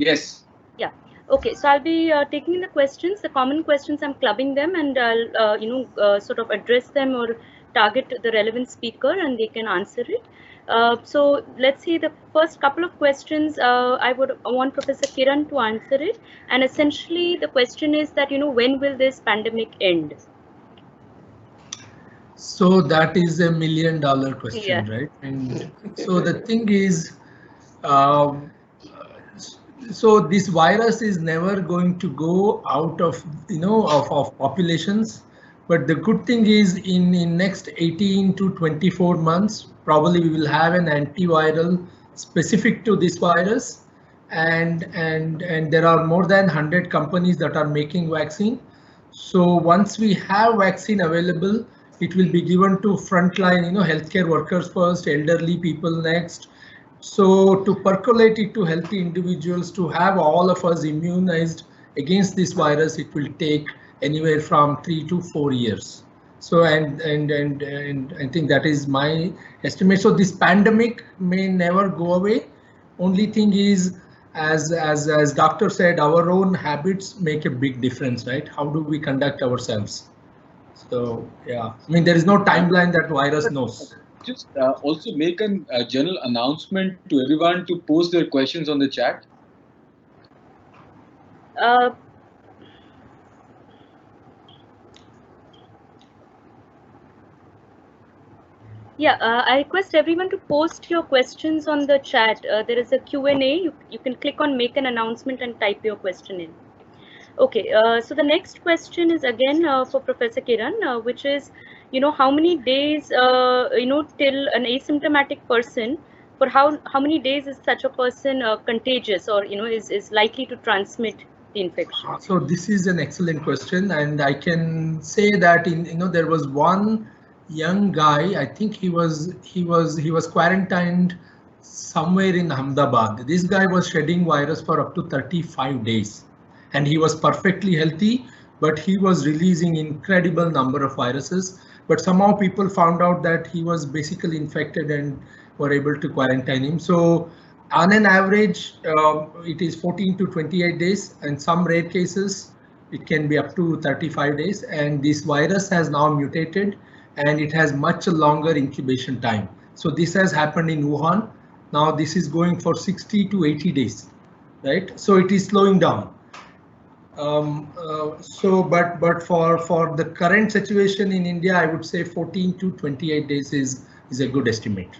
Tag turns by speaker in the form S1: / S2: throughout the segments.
S1: Yes.
S2: Yeah. Okay. So I'll be taking the questions, the common questions. I'm clubbing them, and I'll sort of address them or target the relevant speaker, and they can answer it. So let's see the first couple of questions. I would want Professor Kiran to answer it, and essentially the question is that when will this pandemic end?
S3: So that is $1 million
S2: Yeah.
S3: question, right? And so the thing is, um, so this virus is never going to go out of of populations, but the good thing is in next 18 to 24 months probably we will have an antiviral specific to this virus, and there are more than 100 companies that are making vaccine. So once we have vaccine available, it will be given to frontline, healthcare workers first, elderly people next. So to percolate it to healthy individuals, to have all of us immunized against this virus, it will take anywhere from 3 to 4 years. So and I think that is my estimate. So this pandemic may never go away. Only thing is, as doctor said, our own habits make a big difference, right? How do we conduct ourselves? So yeah, I mean there is no timeline that virus knows.
S1: Just also make a general announcement to everyone to post their questions on the chat.
S2: Uh, Yeah, I request everyone to post your questions on the chat. There is a Q&A. You can click on make an announcement and type your question in. Okay, so the next question is again for Professor Kiran, which is, how many days, till an asymptomatic person, for how many days is such a person contagious or, is likely to transmit the infection?
S3: So this is an excellent question, and I can say that there was one young guy. I think he was quarantined somewhere in Ahmedabad. This guy was shedding virus for up to 35 days, and he was perfectly healthy, but he was releasing incredible number of viruses. But somehow people found out that he was basically infected and were able to quarantine him. So on an average, it is 14 to 28 days, and some rare cases, it can be up to 35 days. And this virus has now mutated, and it has much longer incubation time. So this has happened in Wuhan. Now this is going for 60 to 80 days, right? So it is slowing down. But for the current situation in India, I would say 14 to 28 days is a good estimate.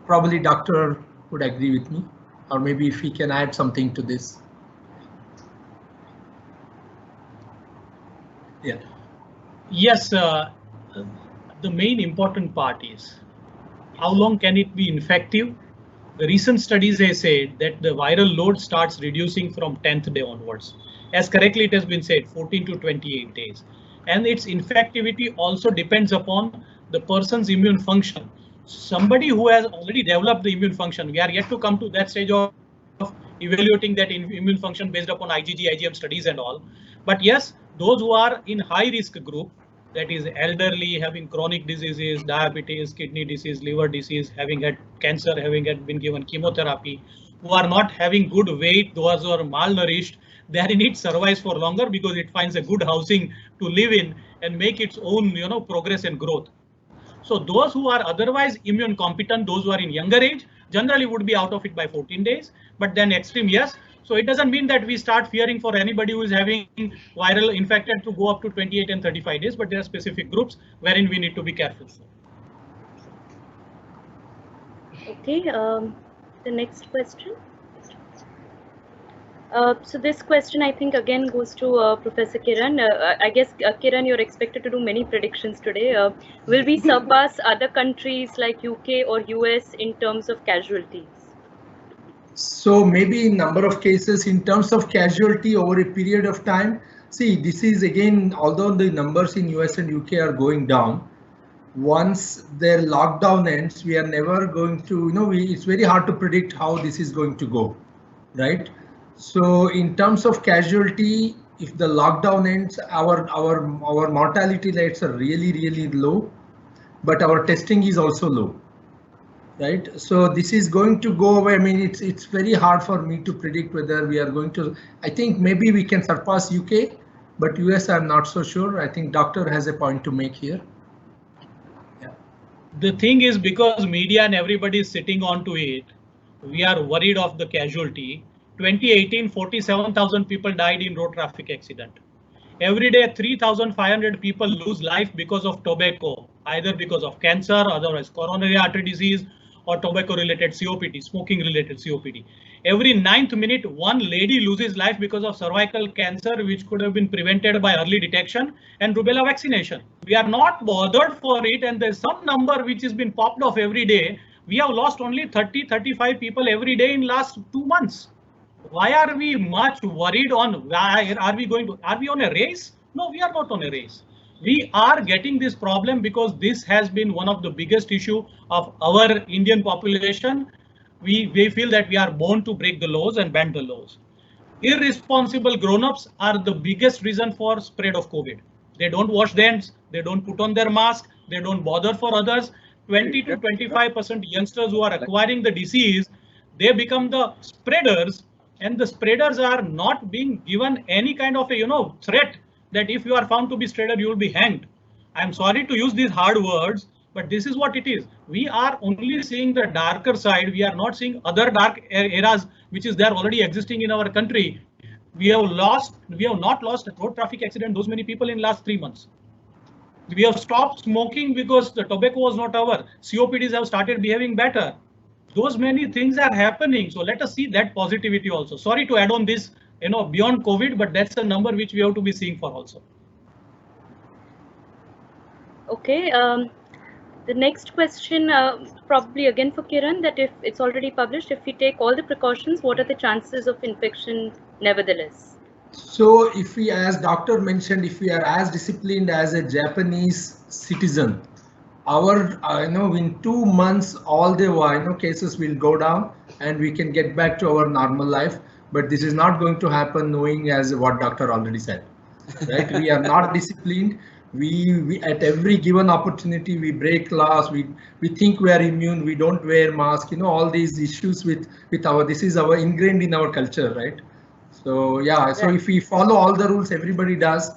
S3: Probably doctor would agree with me, or maybe if he can add something to this. Yeah.
S4: Yes, the main important part is how long can it be infective? The recent studies have said that the viral load starts reducing from 10th day onwards. As correctly it has been said, 14 to 28 days. And its infectivity also depends upon the person's immune function. Somebody who has already developed the immune function, we are yet to come to that stage of evaluating that immune function based upon IgG, IgM studies and all. But yes, those who are in high risk group, that is elderly, having chronic diseases, diabetes, kidney disease, liver disease, having had cancer, having had been given chemotherapy, who are not having good weight, those who are malnourished, their need survives for longer because it finds a good housing to live in and make its own, progress and growth. So those who are otherwise immune competent, those who are in younger age, generally would be out of it by 14 days, but then extreme, yes. So it doesn't mean that we start fearing for anybody who is having viral infected to go up to 28 and 35 days, but there are specific groups wherein we need to be careful.
S2: Okay, the next question. So this question, I think, again goes to Professor Kiran. I guess, Kiran, you're expected to do many predictions today. Will we surpass other countries like UK or US in terms of casualties?
S3: So maybe in number of cases, in terms of casualty over a period of time, see, this is again, although the numbers in US and UK are going down, once their lockdown ends, we are never going to, it's very hard to predict how this is going to go, right? So in terms of casualty, if the lockdown ends, our mortality rates are really, really low, but our testing is also low. right? So this is going to go away. I mean, it's very hard for me to predict whether we are going to. I think maybe we can surpass UK, but US I'm not so sure. I think doctor has a point to make here. Yeah.
S4: The thing is, because media and everybody is sitting onto it, we are worried of the casualty. 2018, 47,000 people died in road traffic accident. Every day, 3,500 people lose life because of tobacco, either because of cancer, otherwise coronary artery disease, or tobacco-related COPD, smoking-related COPD. Every 9th minute, one lady loses life because of cervical cancer, which could have been prevented by early detection and rubella vaccination. We are not bothered for it, and there's some number which has been popped off every day. We have lost only 30, 35 people every day in last 2 months. Why are we much worried on why are we on a race? No, we are not on a race. We are getting this problem because this has been one of the biggest issue of our Indian population. We feel that we are born to break the laws and bend the laws. Irresponsible grown-ups are the biggest reason for spread of COVID. They don't wash their hands, they don't put on their mask, they don't bother for others. 20 to 25% youngsters who are acquiring the disease, they become the spreaders. And the spreaders are not being given any kind of a threat that if you are found to be spreader, you will be hanged. I'm sorry to use these hard words, but this is what it is. We are only seeing the darker side. We are not seeing other dark eras which is there already existing in our country. We have not lost a road traffic accident those many people in last 3 months. We have stopped smoking because the tobacco was not our. COPDs have started behaving better. Those many things are happening. So let us see that positivity also. Sorry to add on this, beyond COVID, but that's a number which we have to be seeing for also.
S2: Okay. The next question, probably again for Kiran, that if it's already published, if we take all the precautions, what are the chances of infection nevertheless?
S3: So if we, as doctor mentioned, if we are as disciplined as a Japanese citizen, our in 2 months all the cases will go down and we can get back to our normal life. But this is not going to happen, knowing as what doctor already said, right? We are not disciplined. We at every given opportunity we break laws. We think we are immune. We don't wear mask. All these issues with our, this is our ingrained in our culture, right? So yeah. So if we follow all the rules everybody does,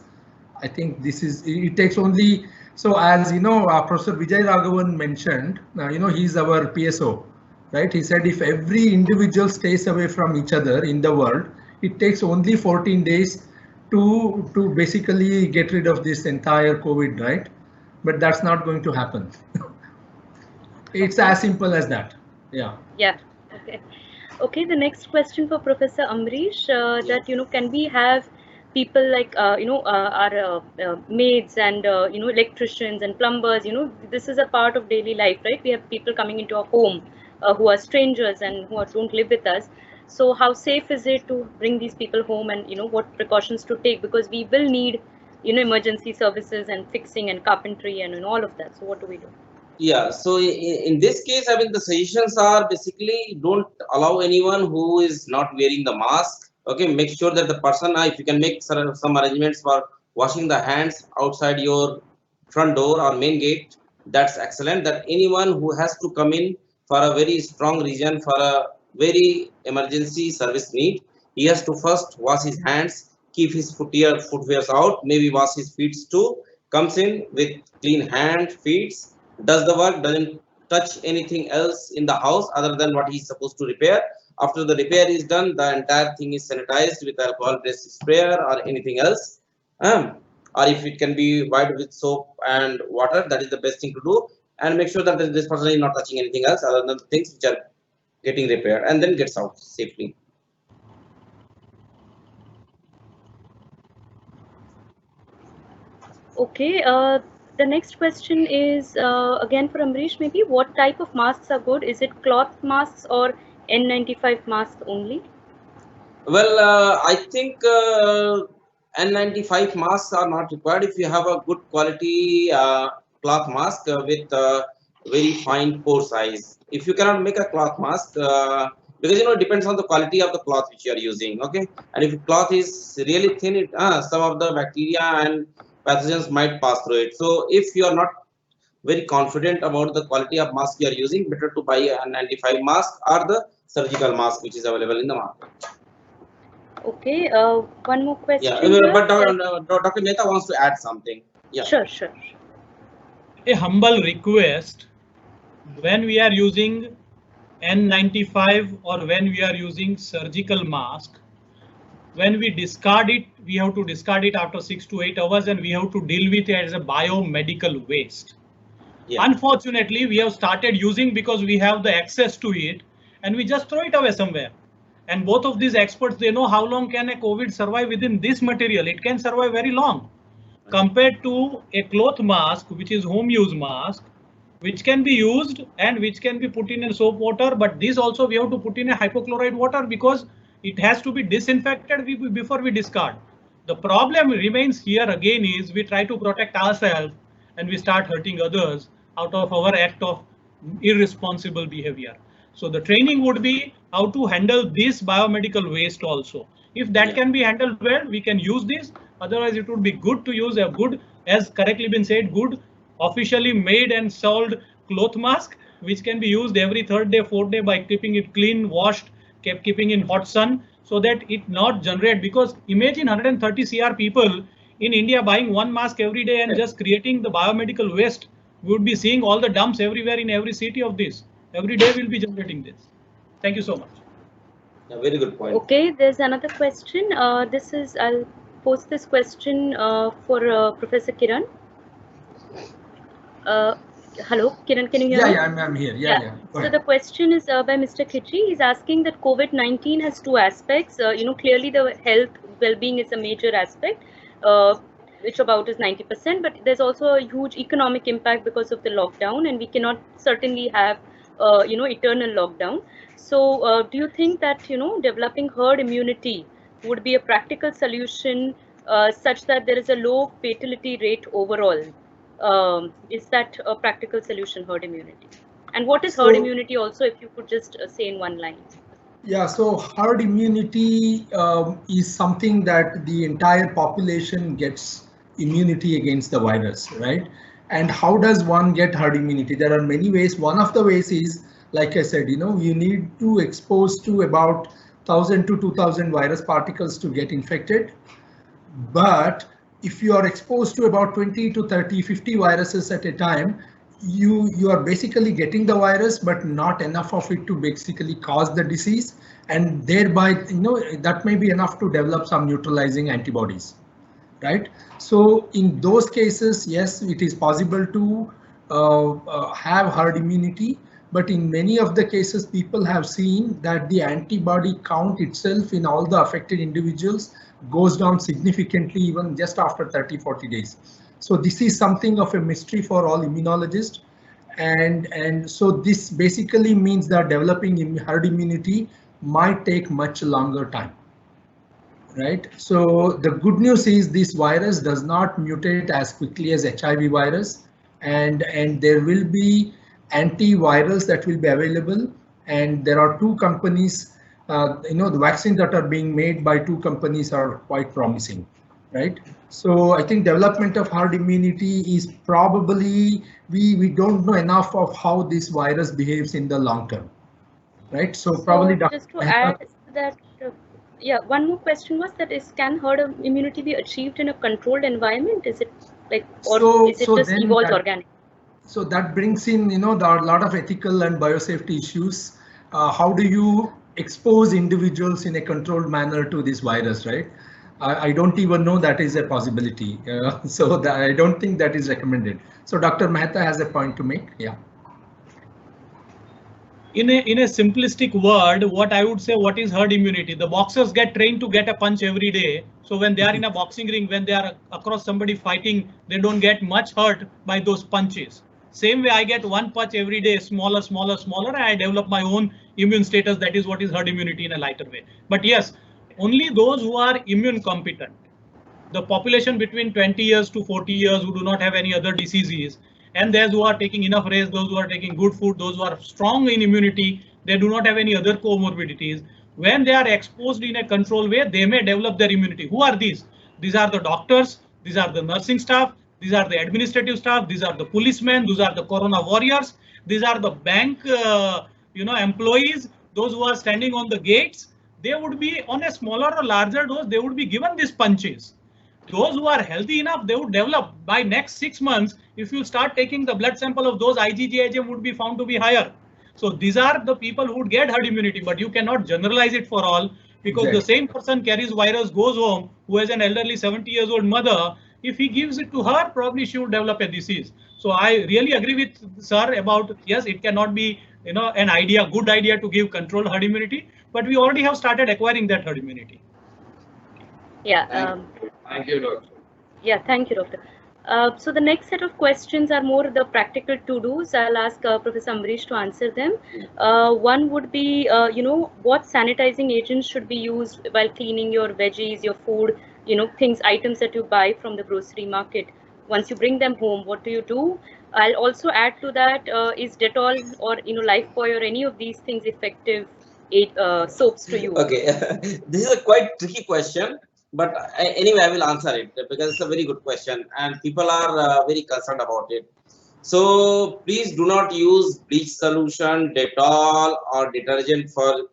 S3: I think this is, it takes only. So as Professor Vijay Raghavan mentioned, he's our PSO, right? He said if every individual stays away from each other in the world, it takes only 14 days to basically get rid of this entire COVID, right? But that's not going to happen. It's as simple as that. Yeah.
S2: Yeah. Okay. Okay. The next question for Professor Amrish, that can we have people like our maids and electricians and plumbers, this is a part of daily life, right? We have people coming into our home who are strangers and who don't live with us. So how safe is it to bring these people home, and what precautions to take, because we will need emergency services and fixing and carpentry and all of that. So what do we do?
S5: Yeah, so in this case, I mean, the suggestions are basically don't allow anyone who is not wearing the mask. Okay, make sure that the person, if you can make some arrangements for washing the hands outside your front door or main gate, that's excellent. That anyone who has to come in for a very strong reason, for a very emergency service need, he has to first wash his hands, keep his footwears out, maybe wash his feet too, comes in with clean hand, feet, does the work, doesn't touch anything else in the house other than what he's supposed to repair. After the repair is done, the entire thing is sanitized with alcohol-based sprayer or anything else. Or if it can be wiped with soap and water, that is the best thing to do. And make sure that this person is not touching anything else other than the things which are getting repaired, and then gets out safely.
S2: Okay. The next question is again for Amrish, maybe. What type of masks are good? Is it cloth masks or N95 masks only?
S5: Well, I think N95 masks are not required if you have a good quality cloth mask with very fine pore size. If you cannot make a cloth mask, because it depends on the quality of the cloth which you are using, okay? And if the cloth is really thin, some of the bacteria and pathogens might pass through it. So if you are not very confident about the quality of mask you are using, better to buy a 95 mask or the surgical mask which is available in the market.
S2: Okay, one more question.
S5: Yeah, but Dr. Mehta wants to add something. Yeah.
S2: Sure.
S4: A humble request, when we are using N95 or when we are using surgical mask, when we discard it, we have to discard it after 6 to 8 hours and we have to deal with it as a biomedical waste. Yeah. Unfortunately, we have started using because we have the access to it and we just throw it away somewhere. And both of these experts, they know how long can a COVID survive within this material. It can survive very long compared to a cloth mask, which is home use mask, which can be used and which can be put in a soap water. But this also we have to put in a hypochlorite water because it has to be disinfected before we discard. The problem remains here again is we try to protect ourselves and we start hurting others out of our act of irresponsible behavior. So the training would be how to handle this biomedical waste also. If that can be handled well, we can use this. Otherwise, it would be good to use a good, as correctly been said, good officially made and sold cloth mask, which can be used every 3rd day, 4th day by keeping it clean, washed, keeping in hot sun, so that it not generate. Because imagine 130 CR people in India buying one mask every day and just creating the biomedical waste. We would be seeing all the dumps everywhere in every city of this. Every day we'll be generating this. Thank you so much.
S5: Yeah, very good point.
S2: Okay, there's another question. I'll post this question for Professor Kiran. Hello, Kiran, can you hear me?
S3: Yeah, I'm here. Yeah.
S2: So the question is by Mr. Khichri. He's asking that COVID-19 has two aspects. Clearly the health well-being is a major aspect, which about is 90%, but there's also a huge economic impact because of the lockdown, and we cannot certainly have eternal lockdown. So do you think that developing herd immunity would be a practical solution such that there is a low fatality rate overall? Is that a practical solution, herd immunity? And what is herd immunity also, if you could just say in one line?
S3: Yeah, so herd immunity is something that the entire population gets immunity against the virus, right? And how does one get herd immunity? There are many ways. One of the ways is, like I said, you need to expose to about 1,000 to 2,000 virus particles to get infected. But if you are exposed to about 20 to 30, 50 viruses at a time, you are basically getting the virus, but not enough of it to basically cause the disease. And thereby, that may be enough to develop some neutralizing antibodies. Right. So in those cases, yes, it is possible to have herd immunity. But in many of the cases, people have seen that the antibody count itself in all the affected individuals goes down significantly, even just after 30-40 days. So this is something of a mystery for all immunologists. And so this basically means that developing herd immunity might take much longer time. Right. So the good news is this virus does not mutate as quickly as HIV virus, and there will be antivirals that will be available. And there are two companies, the vaccines that are being made by two companies are quite promising. Right. So I think development of herd immunity is probably, we don't know enough of how this virus behaves in the long term. Right. So probably
S2: just to add that. Yeah, one more question was that can herd immunity be achieved in a controlled environment? Is it like, or is it just evolves organic?
S3: So that brings in, there are a lot of ethical and biosafety issues. How do you expose individuals in a controlled manner to this virus, right? I don't even know that is a possibility. So I don't think that is recommended. So Dr. Mehta has a point to make. Yeah.
S4: In a simplistic word, what I would say, what is herd immunity? The boxers get trained to get a punch every day. So when they are in a boxing ring, when they are across somebody fighting, they don't get much hurt by those punches. Same way, I get one punch every day, smaller, and I develop my own immune status. That is what is herd immunity in a lighter way. But yes, only those who are immune competent, the population between 20 years to 40 years who do not have any other diseases, and those who are taking enough rest, those who are taking good food, those who are strong in immunity, they do not have any other comorbidities. When they are exposed in a controlled way, they may develop their immunity. Who are these? These are the doctors, these are the nursing staff, These are the administrative staff. These are the policemen. These are the corona warriors. These are the bank, employees. Those who are standing on the gates. They would be on a smaller or larger dose. They would be given these punches. Those who are healthy enough, they would develop by next 6 months. If you start taking the blood sample of those, IgG, would be found to be higher. So these are the people who would get herd immunity, but you cannot generalize it for all, because the same person carries virus, goes home, who has an elderly 70-year-old mother. If he gives it to her, probably she would develop a disease. So I really agree with sir about, yes, it cannot be, an good idea to give controlled herd immunity, but we already have started acquiring that herd immunity.
S2: Yeah.
S1: Thank you, Doctor.
S2: Yeah, thank you, Doctor. So the next set of questions are more the practical to-dos. I'll ask Professor Amrish to answer them. One would be, what sanitizing agents should be used while cleaning your veggies, your food, items that you buy from the grocery market. Once you bring them home, what do you do? I'll also add to that, is Dettol or Lifebuoy or any of these things effective soaps to use?
S5: Okay, this is a quite tricky question. But anyway, I will answer it because it's a very good question and people are very concerned about it. So please do not use bleach solution, Dettol or detergent for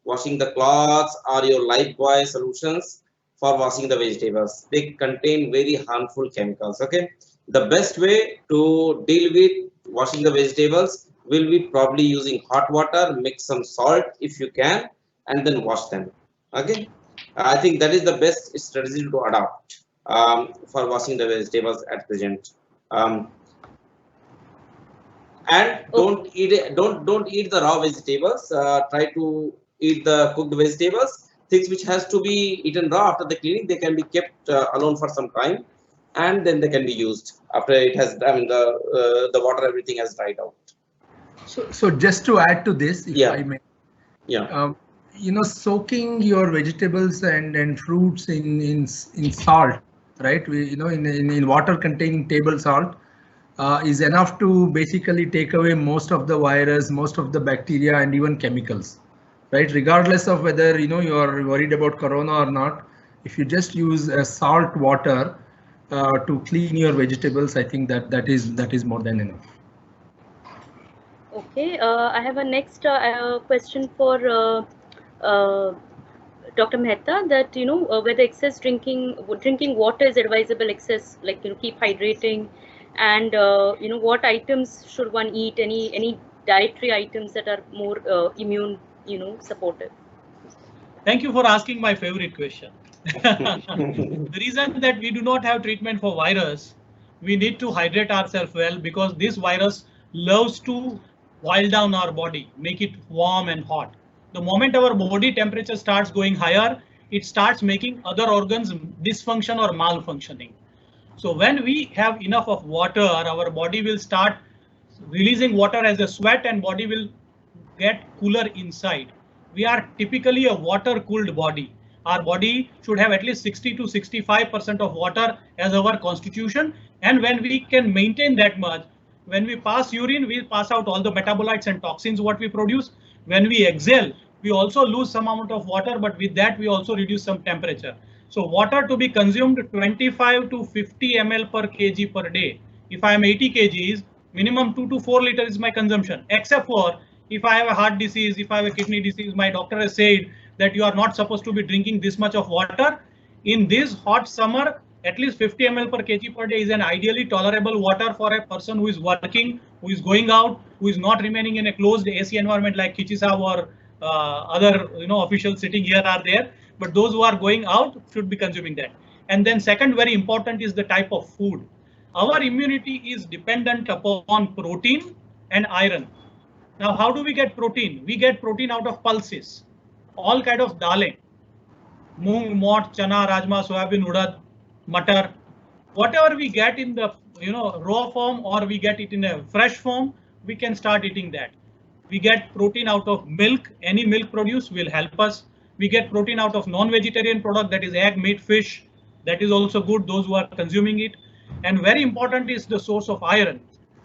S5: washing the clothes or your Lifebuoy solutions for washing the vegetables. They contain very harmful chemicals. Okay, the best way to deal with washing the vegetables will be probably using hot water, mix some salt if you can, and then wash them. Okay. I think that is the best strategy to adopt for washing the vegetables at present. And don't eat the raw vegetables. Try to eat the cooked vegetables. Things which has to be eaten raw after the cleaning, they can be kept alone for some time, and then they can be used after it has. The water, everything has dried out.
S3: So just to add to this, if I may.
S5: Yeah.
S3: Soaking your vegetables and fruits in salt, right? In water containing table salt is enough to basically take away most of the virus, most of the bacteria, and even chemicals, right? Regardless of whether you are worried about corona or not, if you just use salt water to clean your vegetables, I think that is more than enough.
S2: Okay, I have a next question for Dr. Mehta, that whether excess drinking water is advisable, excess, like keep hydrating, and what items should one eat, any dietary items that are more immune supportive.
S4: Thank you for asking my favorite question. The reason that we do not have treatment for virus, we need to hydrate ourselves well, because this virus loves to boil down our body, make it warm and hot. The moment our body temperature starts going higher, it starts making other organs dysfunction or malfunctioning. So when we have enough of water, our body will start releasing water as a sweat and body will get cooler inside. We are typically a water cooled body. Our body should have at least 60 to 65% of water as our constitution. And when we can maintain that much, when we pass urine, we pass out all the metabolites and toxins what we produce. When we exhale, we also lose some amount of water, but with that we also reduce some temperature. So water to be consumed 25 to 50 ml per kg per day. If I am 80 kgs, minimum 2 to 4 liters is my consumption, except for if I have a heart disease, if I have a kidney disease, my doctor has said that you are not supposed to be drinking this much of water. In this hot summer, at least 50 ml per kg per day is an ideally tolerable water for a person who is working, who is going out, who is not remaining in a closed AC environment like Kichi Saab or other officials sitting here are there. But those who are going out should be consuming that. And then second, very important is the type of food. Our immunity is dependent upon protein and iron. Now, how do we get protein? We get protein out of pulses, all kind of dalein, moong, mot, chana, rajma, soyabin, urad, matar, whatever we get in the raw form or we get it in a fresh form, we can start eating that. We get protein out of milk. Any milk produce will help us. We get protein out of non-vegetarian product, that is egg, meat, fish. That is also good, those who are consuming it. And very important is the source of iron.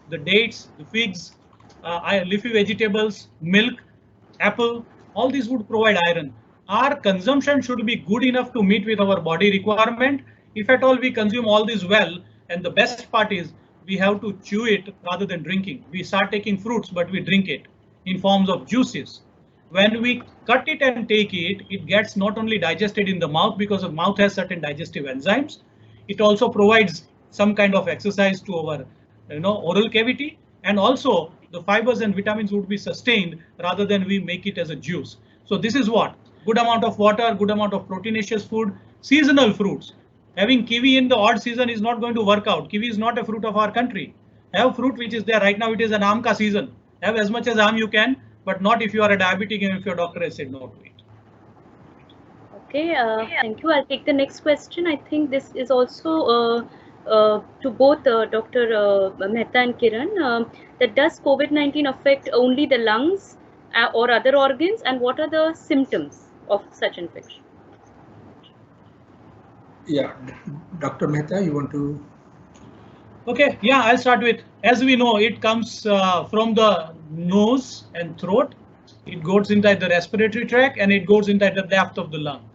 S4: The dates, the figs, leafy vegetables, milk, apple, all these would provide iron. Our consumption should be good enough to meet with our body requirement. If at all we consume all this well And the best part is we have to chew it rather than drinking. We start taking fruits, but we drink it in forms of juices. When we cut it and take it, it gets not only digested in the mouth because the mouth has certain digestive enzymes. It also provides some kind of exercise to our oral cavity, and also the fibers and vitamins would be sustained rather than we make it as a juice. So this is what good amount of water, good amount of proteinaceous food, seasonal fruits. Having kiwi in the odd season is not going to work out. Kiwi is not a fruit of our country. Have fruit which is there right now. It is an aam ka season. Have as much as aam you can, but not if you are a diabetic and if your doctor has said no to it.
S2: Okay, thank you. I'll take the next question. I think this is also to both Dr. Mehta and Kiran. That does COVID-19 affect only the lungs or other organs, and what are the symptoms of such infection?
S3: Yeah, Dr. Mehta, you want to?
S4: Okay, yeah, I'll start with, as we know, it comes from the nose and throat. It goes inside the respiratory tract and it goes inside the depth of the lung.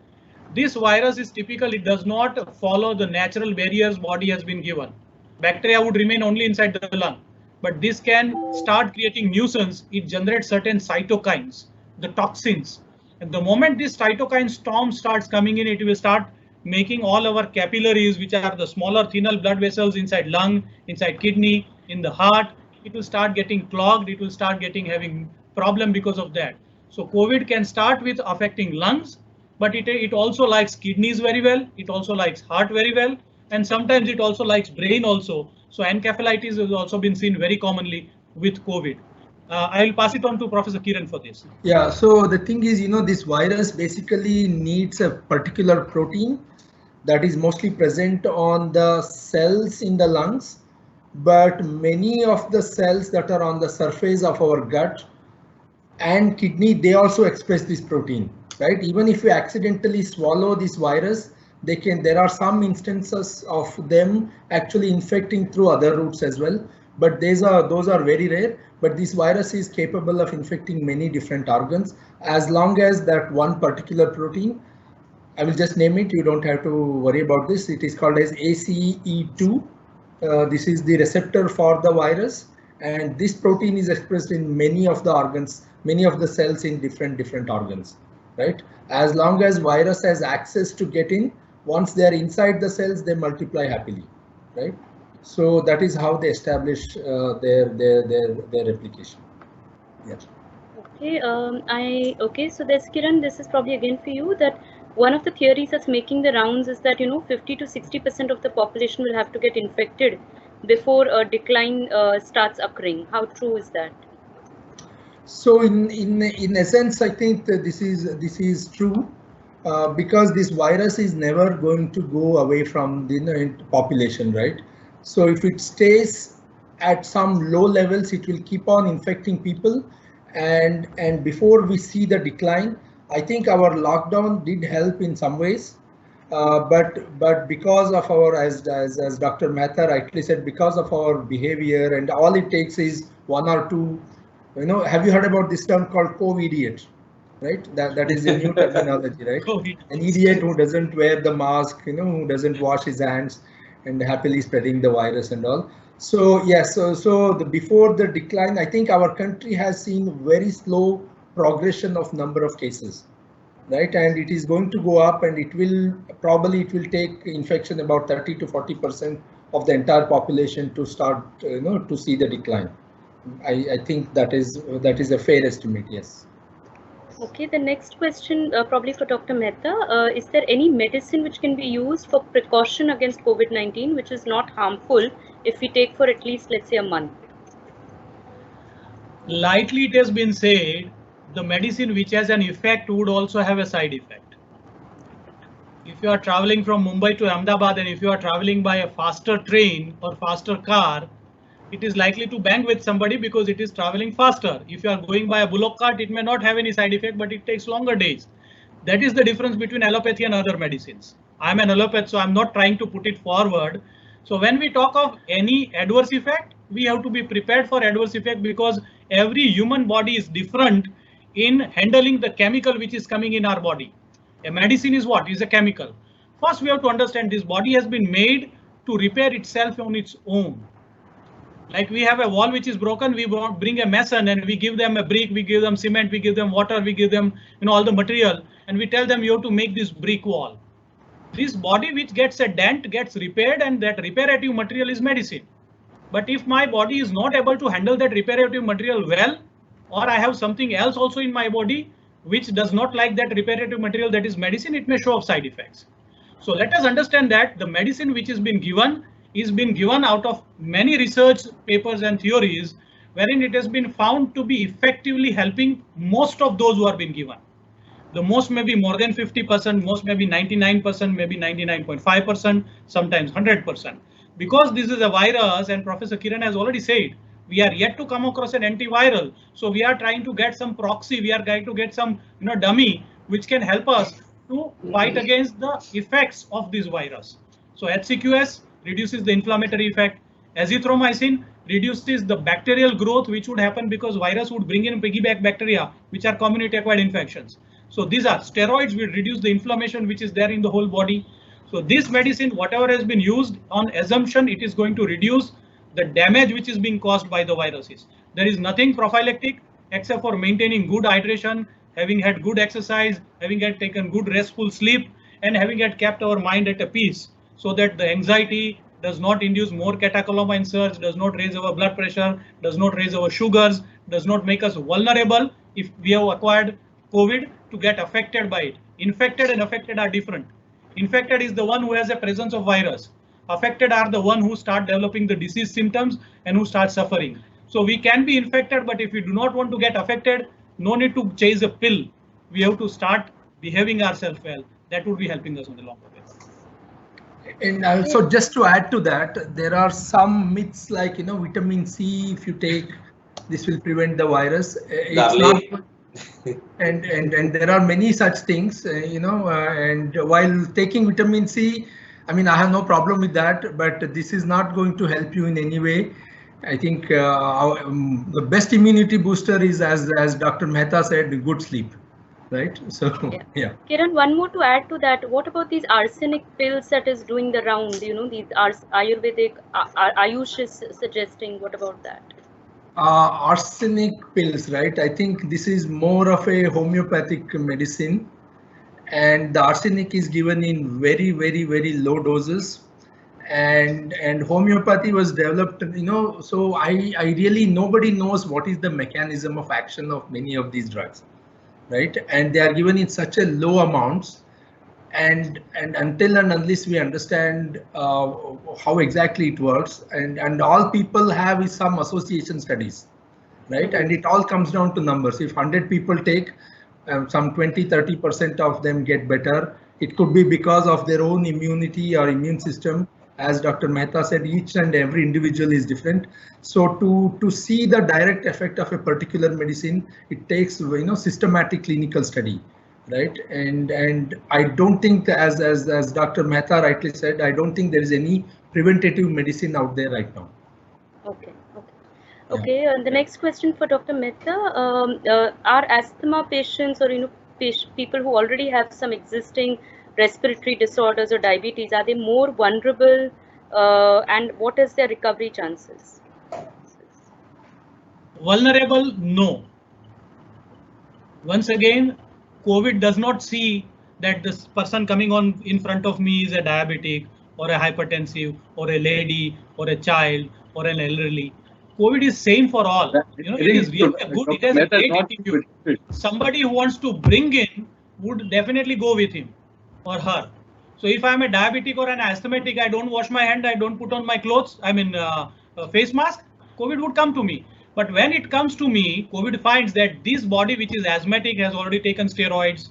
S4: This virus is typical. It does not follow the natural barriers body has been given. Bacteria would remain only inside the lung, but this can start creating nuisance. It generates certain cytokines, the toxins. And the moment this cytokine storm starts coming in, it will start making all our capillaries, which are the smaller, thinner blood vessels inside lung, inside kidney, in the heart, it will start getting clogged. It will start having problem because of that. So COVID can start with affecting lungs, but it also likes kidneys very well. It also likes heart very well. And sometimes it also likes brain also. So encephalitis has also been seen very commonly with COVID. I will pass it on to Professor Kiran for this.
S3: Yeah, so the thing is, this virus basically needs a particular protein that is mostly present on the cells in the lungs, but many of the cells that are on the surface of our gut and kidney, they also express this protein, right? Even if we accidentally swallow this virus, there are some instances of them actually infecting through other routes as well, but those are very rare. But this virus is capable of infecting many different organs as long as that one particular protein, I will just name it, you don't have to worry about this. It is called as ACE2. This is the receptor for the virus, and this protein is expressed in many of the organs, many of the cells in different organs, right? As long as virus has access to get in, once they are inside the cells, they multiply happily, right? So that is how they establish their replication. Yes.
S2: Okay, okay. So there's Kiran. This is probably again for you. That one of the theories that's making the rounds is that 50 to 60% of the population will have to get infected before a decline starts occurring. How true is that?
S3: So in essence, I think that this is true because this virus is never going to go away from the population, right? So if it stays at some low levels, it will keep on infecting people, and before we see the decline, I think our lockdown did help in some ways, but because of our, as Dr. Mehta rightly said, because of our behavior, and all it takes is one or two, have you heard about this term called COVID-idiot, right? That is a new terminology, right? An idiot who doesn't wear the mask, who doesn't wash his hands, and happily spreading the virus and all. So yes, so before the decline, I think our country has seen very slow progression of number of cases, right? And it is going to go up, and it will take infection about 30 to 40% of the entire population to start, to see the decline. I think that is a fair estimate. Yes.
S2: Okay, the next question probably for Dr. Mehta. Is there any medicine which can be used for precaution against COVID-19 which is not harmful if we take for at least, let's say, a month?
S4: Likely it has been said the medicine which has an effect would also have a side effect. If you are traveling from Mumbai to Ahmedabad and if you are traveling by a faster train or faster car, it is likely to bang with somebody because it is traveling faster. If you are going by a bullock cart, it may not have any side effect, but it takes longer days. That is the difference between allopathy and other medicines. I'm an allopath, so I'm not trying to put it forward. So when we talk of any adverse effect, we have to be prepared for adverse effect because every human body is different in handling the chemical which is coming in our body. A medicine is what? Is a chemical. First, we have to understand this body has been made to repair itself on its own. Like we have a wall which is broken, we bring a mason and we give them a brick, we give them cement, we give them water, we give them all the material, and we tell them you have to make this brick wall. This body which gets a dent gets repaired, and that reparative material is medicine. But if my body is not able to handle that reparative material well, or I have something else also in my body which does not like that reparative material, that is medicine, it may show up side effects. So let us understand that the medicine which is being given out of many research papers and theories, wherein it has been found to be effectively helping most of those who are being given. The most may be more than 50%, most may be 99%, maybe 99.5%, sometimes 100%. Because this is a virus, and Professor Kiran has already said, we are yet to come across an antiviral. So we are trying to get some proxy, we are trying to get some dummy which can help us to fight against the effects of this virus. So HCQS reduces the inflammatory effect. Azithromycin reduces the bacterial growth which would happen because virus would bring in piggyback bacteria which are community acquired infections. So these are steroids will reduce the inflammation which is there in the whole body. So this medicine, whatever has been used, on assumption it is going to reduce the damage which is being caused by the viruses. There is nothing prophylactic except for maintaining good hydration, having had good exercise, having had taken good restful sleep, and having had kept our mind at a peace, so that the anxiety does not induce more catecholamiне surge, does not raise our blood pressure, does not raise our sugars, does not make us vulnerable if we have acquired COVID to get affected by it. Infected and affected are different. Infected is the one who has a presence of virus. Affected are the one who start developing the disease symptoms and who start suffering. So we can be infected, but if we do not want to get affected, no need to chase a pill. We have to start behaving ourselves well. That would be helping us on the longer way.
S3: And also, just to add to that, there are some myths like, vitamin C, if you take, this will prevent the virus. It's not, and there are many such things, and while taking vitamin C, I mean, I have no problem with that, but this is not going to help you in any way. I think the best immunity booster is, as Dr. Mehta said, good sleep, right? So, yeah.
S2: Kiran, one more to add to that. What about these arsenic pills that is doing the round? These Ayurvedic, Ayush is suggesting. What about that?
S3: Arsenic pills, right? I think this is more of a homeopathic medicine, and the arsenic is given in very, very, very low doses. And homeopathy was developed, so I really, nobody knows what is the mechanism of action of many of these drugs, right? And they are given in such a low amounts, and until and unless we understand how exactly it works, and all people have is some association studies, right? And it all comes down to numbers. If 100 people take, some 20-30% of them get better. It could be because of their own immunity or immune system. As Dr. Mehta said, each and every individual is different. So to see the direct effect of a particular medicine, it takes systematic clinical study, right? And I don't think, as Dr. Mehta rightly said, I don't think there is any preventative medicine out there right now.
S2: Okay, the next question for Dr. Mehta, are asthma patients or people who already have some existing respiratory disorders or diabetes, are they more vulnerable, and what is their recovery chances?
S4: Vulnerable? No. Once again, COVID does not see that this person coming on in front of me is a diabetic or a hypertensive or a lady or a child or an elderly. COVID is same for all. It is really good. It has a great attitude. Somebody who wants to bring in would definitely go with him or her. So if I'm a diabetic or an asthmatic, I don't wash my hand, I don't put on my clothes, face mask, COVID would come to me. But when it comes to me, COVID finds that this body which is asthmatic has already taken steroids.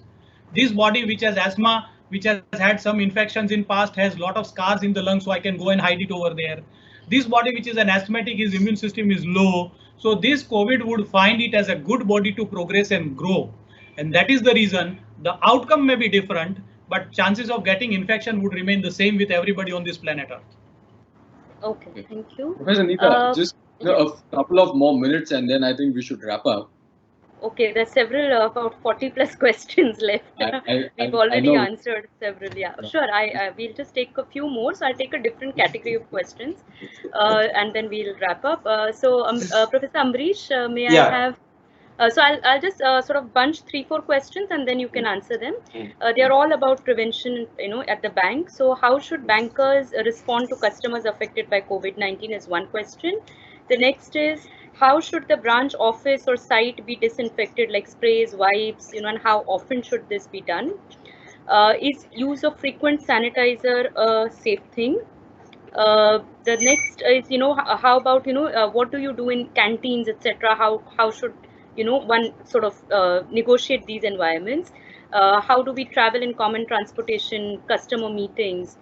S4: This body which has asthma, which has had some infections in past, has a lot of scars in the lungs, so I can go and hide it over there. This body which is an asthmatic, his immune system is low. So this COVID would find it as a good body to progress and grow. And that is the reason the outcome may be different, but chances of getting infection would remain the same with everybody on this planet Earth.
S2: Okay, thank you.
S1: Professor Nita, just a couple of more minutes and then I think we should wrap up.
S2: Okay, there's several, about 40 plus questions left. We've already
S1: know.
S2: answered several. Yeah, sure. We'll just take a few more. So I'll take a different category of questions, and then we'll wrap up. Professor Ambrish, may I have? So I'll just sort of bunch 3-4 questions, and then you can answer them. They are all about prevention, at the bank. So how should bankers respond to customers affected by COVID-19 is one question. The next is, how should the branch office or site be disinfected, like sprays, wipes, and how often should this be done? Is use of frequent sanitizer a safe thing? The next is, how about, what do you do in canteens, etc.? How should, one sort of negotiate these environments? How do we travel in common transportation, customer meetings?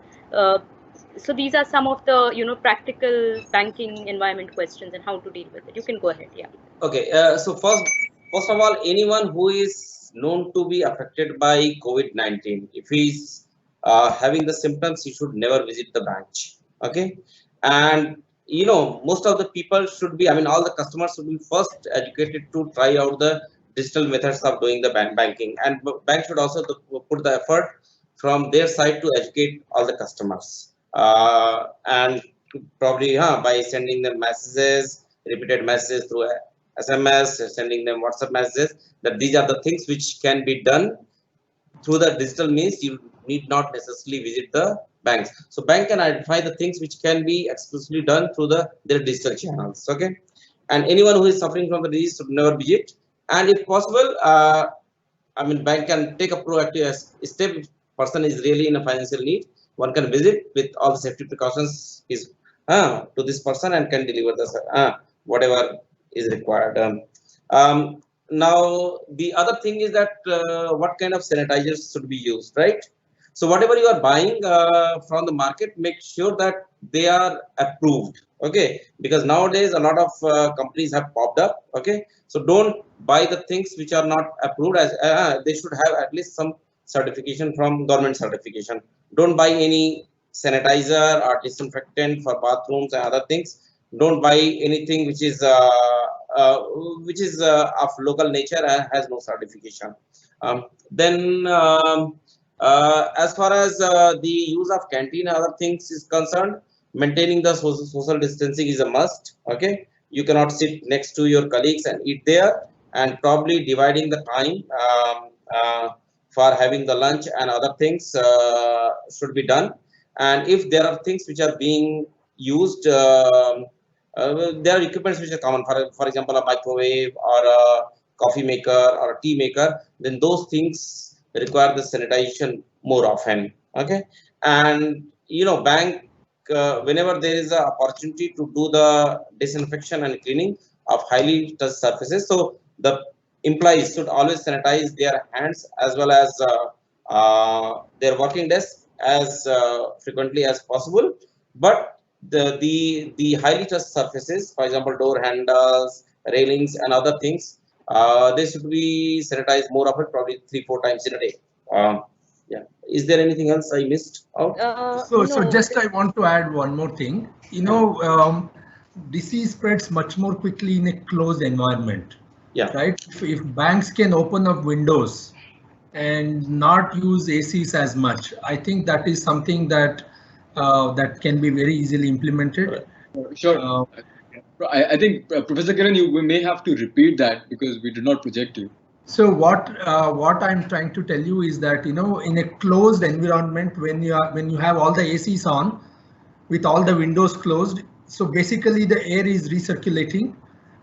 S2: So these are some of the, practical banking environment questions and how to deal with it. You can go ahead. Yeah.
S5: Okay. So first of all, anyone who is known to be affected by COVID-19, if he's having the symptoms, he should never visit the branch. Okay. And most of the people should be, all the customers should be first educated to try out the digital methods of doing the banking, and bank should also put the effort from their side to educate all the customers, and probably by sending them messages, repeated messages through SMS, sending them WhatsApp messages, that these are the things which can be done through the digital means. You need not necessarily visit the banks. So bank can identify the things which can be exclusively done through their digital channels. Okay, and anyone who is suffering from the disease should never visit. And if possible, bank can take a proactive step. If person is really in a financial need, one can visit with all the safety precautions to this person and can deliver the whatever is required. Now the other thing is that what kind of sanitizers should be used, right? So whatever you are buying from the market, make sure that they are approved. Okay, because nowadays a lot of companies have popped up. Okay, so don't buy the things which are not approved, as they should have at least some certification from government certification. Don't buy any sanitizer or disinfectant for bathrooms and other things. Don't buy anything which is of local nature and has no certification. As far as the use of canteen and other things is concerned, maintaining the social distancing is a must. Okay, you cannot sit next to your colleagues and eat there, and probably dividing the time for having the lunch and other things should be done. And if there are things which are being used, there are equipments which are common, for example, a microwave or a coffee maker or a tea maker, then those things require the sanitization more often. Okay, and bank, whenever there is an opportunity to do the disinfection and cleaning of highly touched surfaces, so the employees should always sanitize their hands as well as their working desk as frequently as possible. But the highly touched surfaces, for example, door handles, railings, and other things, they should be sanitized more often, probably 3-4 times in a day. Yeah. Is there anything else I missed out?
S3: So just I want to add one more thing. Disease spreads much more quickly in a closed environment.
S5: Yeah.
S3: Right. If banks can open up windows and not use ACs as much, I think that is something that that can be very easily implemented.
S1: Sure. I think Professor Kiran, we may have to repeat that because we did not project you.
S3: So what I'm trying to tell you is that in a closed environment, when you have all the ACs on, with all the windows closed, so basically the air is recirculating,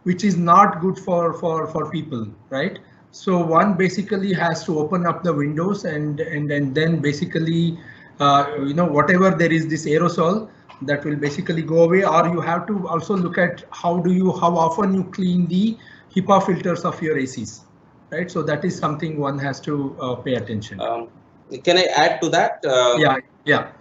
S3: which is not good for people, right? So one basically has to open up the windows and then basically whatever there is this aerosol that will basically go away, or you have to also look at how often you clean the HEPA filters of your ACs, right? So that is something one has to pay attention.
S5: Can I add to that?
S3: Yeah.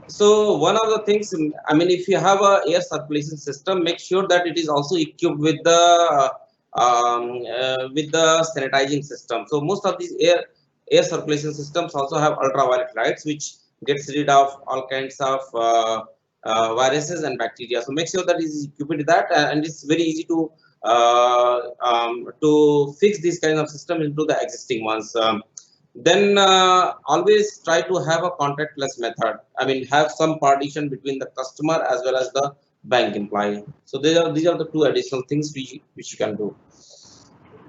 S5: So one of the things, if you have a air circulation system, make sure that it is also equipped with the sanitizing system. So most of these air circulation systems also have ultraviolet lights, which gets rid of all kinds of viruses and bacteria. So make sure that it is equipped with that, and it's very easy to to fix these kind of system into the existing ones. Then always try to have a contactless method. I mean, have some partition between the customer as well as the bank employee. So these are the two additional things which you can do.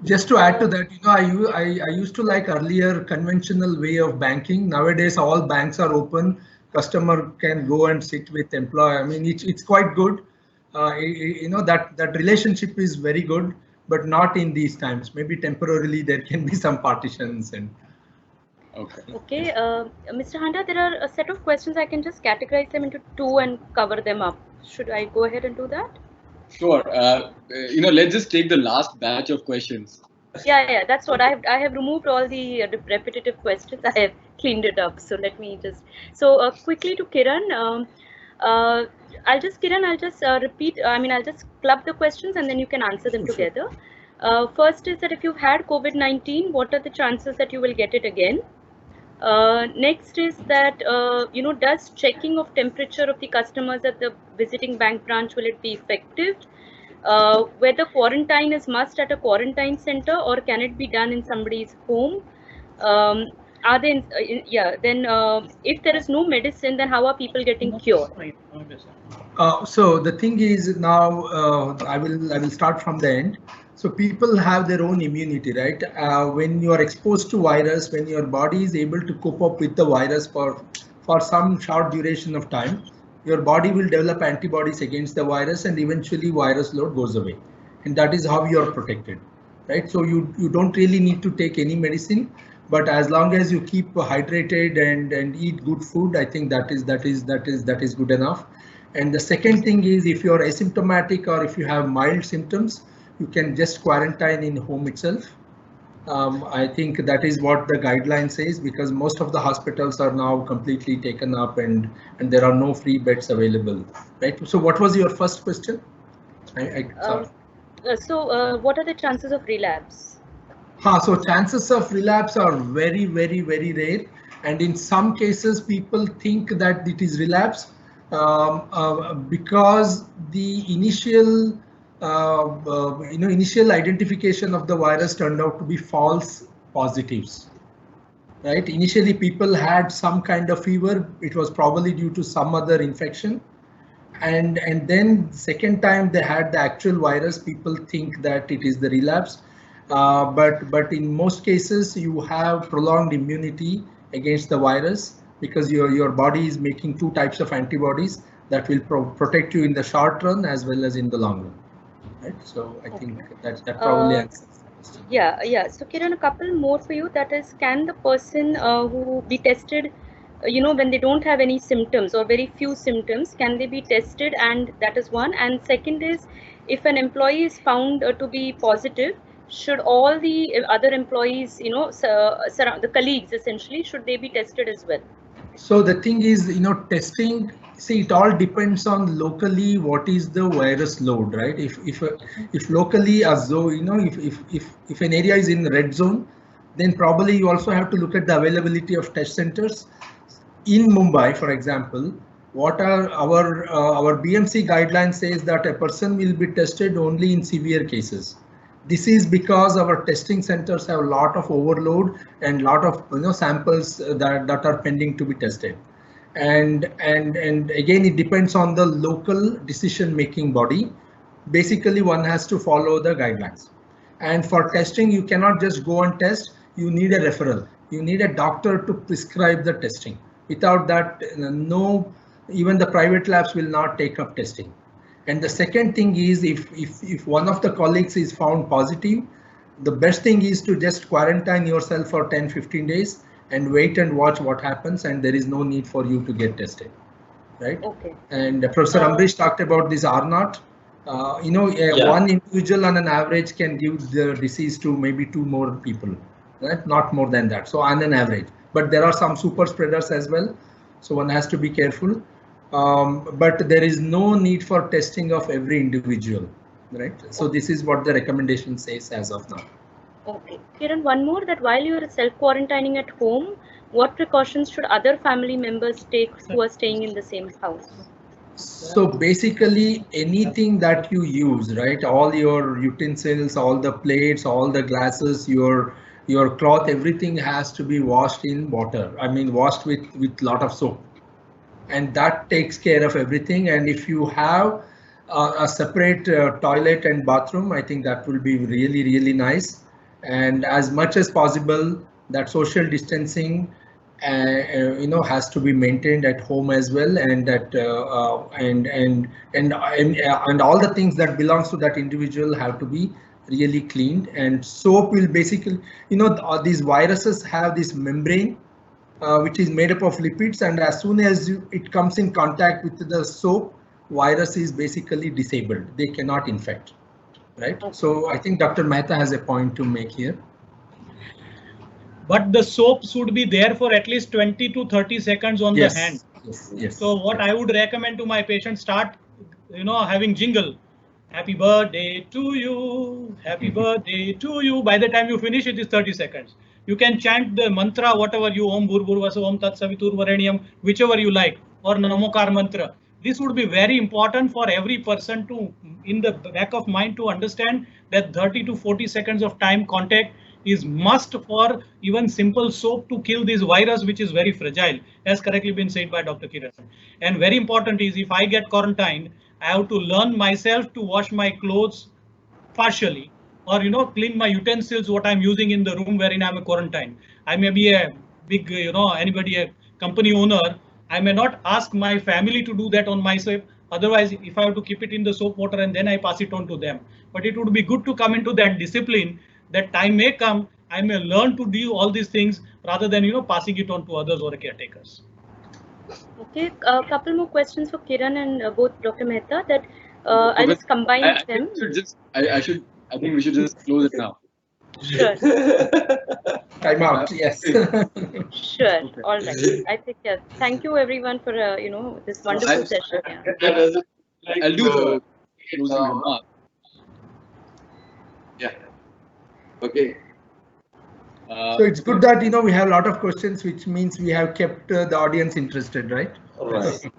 S3: Just to add to that, I used to like earlier conventional way of banking. Nowadays, all banks are open. Customer can go and sit with employee. I mean, it's quite good. That relationship is very good, but not in these times. Maybe temporarily there can be some partitions and.
S2: Okay, Mr. Handa, there are a set of questions. I can just categorize them into two and cover them up. Should I go ahead and do that?
S1: Sure. Let's just take the last batch of questions.
S2: Yeah, that's what I have removed all the repetitive questions. I have cleaned it up. So let me just, quickly to Kiran. I'll just repeat, I'll just club the questions and then you can answer them together. First is that if you've had COVID-19, what are the chances that you will get it again? Next is that, does checking of temperature of the customers at the visiting bank branch, will it be effective? Whether quarantine is must at a quarantine center or can it be done in somebody's home? Are they, then if there is no medicine, then how are people getting cured?
S3: So the thing is now, I will start from the end. So people have their own immunity, right? When you are exposed to virus, when your body is able to cope up with the virus for some short duration of time, your body will develop antibodies against the virus and eventually virus load goes away. And that is how you are protected, right? So you don't really need to take any medicine, but as long as you keep hydrated and eat good food, I think that is good enough. And the second thing is, if you're asymptomatic or if you have mild symptoms, you can just quarantine in home itself. I think that is what the guideline says, because most of the hospitals are now completely taken up and there are no free beds available, right? So what was your first question?
S2: What are the chances of relapse?
S3: So chances of relapse are very, very, very rare. And in some cases, people think that it is relapse because the initial initial identification of the virus turned out to be false positives, right? Initially, people had some kind of fever. It was probably due to some other infection. And then second time they had the actual virus, people think that it is the relapse. But in most cases, you have prolonged immunity against the virus because your body is making two types of antibodies that will protect you in the short run as well as in the long run. Right, so I think that probably answers the question.
S2: Yeah. So Kiran, a couple more for you. That is, can the person who be tested, when they don't have any symptoms or very few symptoms, can they be tested? And that is one. And second is, if an employee is found to be positive, should all the other employees, the colleagues essentially, should they be tested as well?
S3: So the thing is, testing, see, it all depends on locally what is the virus load, right? If locally, as though, if an area is in the red zone, then probably you also have to look at the availability of test centers. In Mumbai, for example, what are our BMC guideline says that a person will be tested only in severe cases. This is because our testing centers have a lot of overload and lot of samples that are pending to be tested. And again, it depends on the local decision making body. Basically, one has to follow the guidelines. And for testing, you cannot just go and test. You need a referral. You need a doctor to prescribe the testing. Without that, even the private labs will not take up testing. And the second thing is, if one of the colleagues is found positive, the best thing is to just quarantine yourself for 10-15 days and wait and watch what happens, and there is no need for you to get tested, right?
S2: Okay.
S3: And Professor Ambrish talked about this R0. One individual on an average can give the disease to maybe 2 more people, right? Not more than that. So on an average, but there are some super spreaders as well. So one has to be careful. But there is no need for testing of every individual, right? So this is what the recommendation says as of now.
S2: Okay, Kiran, one more, that while you are self-quarantining at home, what precautions should other family members take who are staying in the same house?
S3: So basically anything that you use, right? All your utensils, all the plates, all the glasses, your cloth, everything has to be washed in water. I mean, washed with lot of soap, and that takes care of everything. And if you have a separate toilet and bathroom, I think that will be really nice. And as much as possible, that social distancing has to be maintained at home as well, and that and all the things that belongs to that individual have to be really cleaned. And soap will basically, these viruses have this membrane which is made up of lipids, and as soon as it comes in contact with the soap, virus is basically disabled. They cannot infect, right? So I think Dr. Mehta has a point to make here.
S4: But the soap should be there for at least 20 to 30 seconds on the hand.
S3: Yes.
S4: So what I would recommend to my patients, start, having jingle. Happy birthday to you. Happy birthday to you. By the time you finish, it is 30 seconds. You can chant the mantra, whatever you, Om Bhurvasva Om Tat Savitur Varenyam, whichever you like, or Namokar mantra. This would be very important for every person to, in the back of mind, to understand that 30 to 40 seconds of time contact is must for even simple soap to kill this virus, which is very fragile, as correctly been said by Dr. Kiran. And very important is, if I get quarantined, I have to learn myself to wash my clothes partially, or clean my utensils, what I'm using in the room wherein I'm a quarantine. I may be a big, anybody, a company owner. I may not ask my family to do that on myself. Otherwise, if I have to keep it in the soap water and then I pass it on to them. But it would be good to come into that discipline, that time may come, I may learn to do all these things rather than, passing it on to others or caretakers.
S2: Okay, a couple more questions for Kiran and both Dr. Mehta, that I'll just combine them.
S1: I think we should just close it now.
S2: Sure.
S3: Time out, yes.
S2: Sure. Okay. All right. I think, yes. Thank you everyone for this wonderful session.
S1: Yeah. I'll do the closing remark.
S6: Yeah. Okay.
S3: So it's good that we have a lot of questions, which means we have kept the audience interested, right?
S5: Right.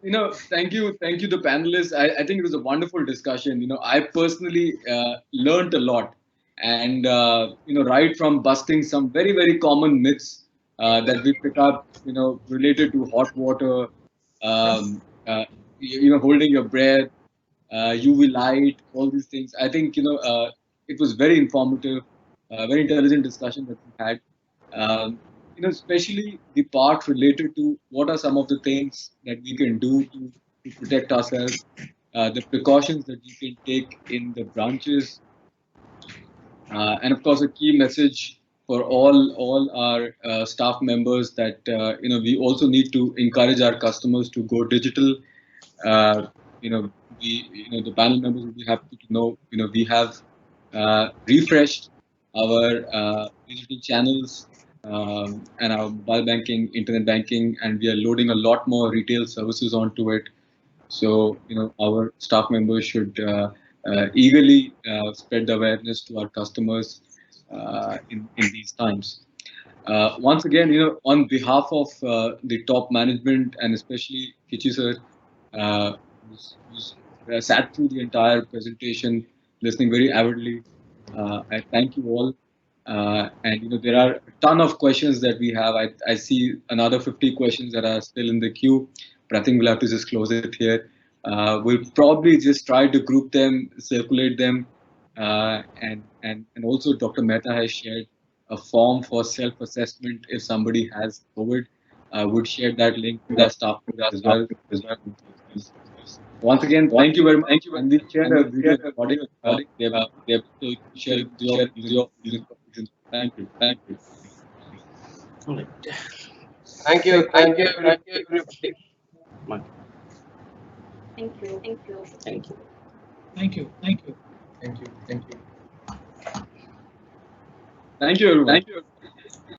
S1: No, thank you, the panelists. I think it was a wonderful discussion. I personally learned a lot, and right from busting some very common myths that we pick up, related to hot water, holding your breath, UV light, all these things. I think it was very informative, very intelligent discussion that we had. Especially the part related to what are some of the things that we can do to protect ourselves, the precautions that we can take in the branches, and of course a key message for all our staff members that we also need to encourage our customers to go digital. The panel members will be happy to know we have refreshed our digital channels and our mobile banking, internet banking, and we are loading a lot more retail services onto it. So our staff members should eagerly spread the awareness to our customers in these times. Once again, on behalf of the top management and especially Kichi sir, who's sat through the entire presentation, listening very avidly, I thank you all. And there are a ton of questions that we have. I see another 50 questions that are still in the queue, but I think we'll have to just close it here. We'll probably just try to group them, circulate them, and also Dr. Mehta has shared a form for self-assessment if somebody has COVID. Would share that link to the staff as well. Once again, thank you very much. Thank you. And we'll share a video recording. They have to share your Thank you.
S6: Thank you. Thank you. Thank you. Thank you, everybody.
S2: Thank you. Thank you.
S5: Thank you.
S4: Thank you. Thank you.
S3: Thank you. Thank you.
S1: Thank you, everyone. Thank you.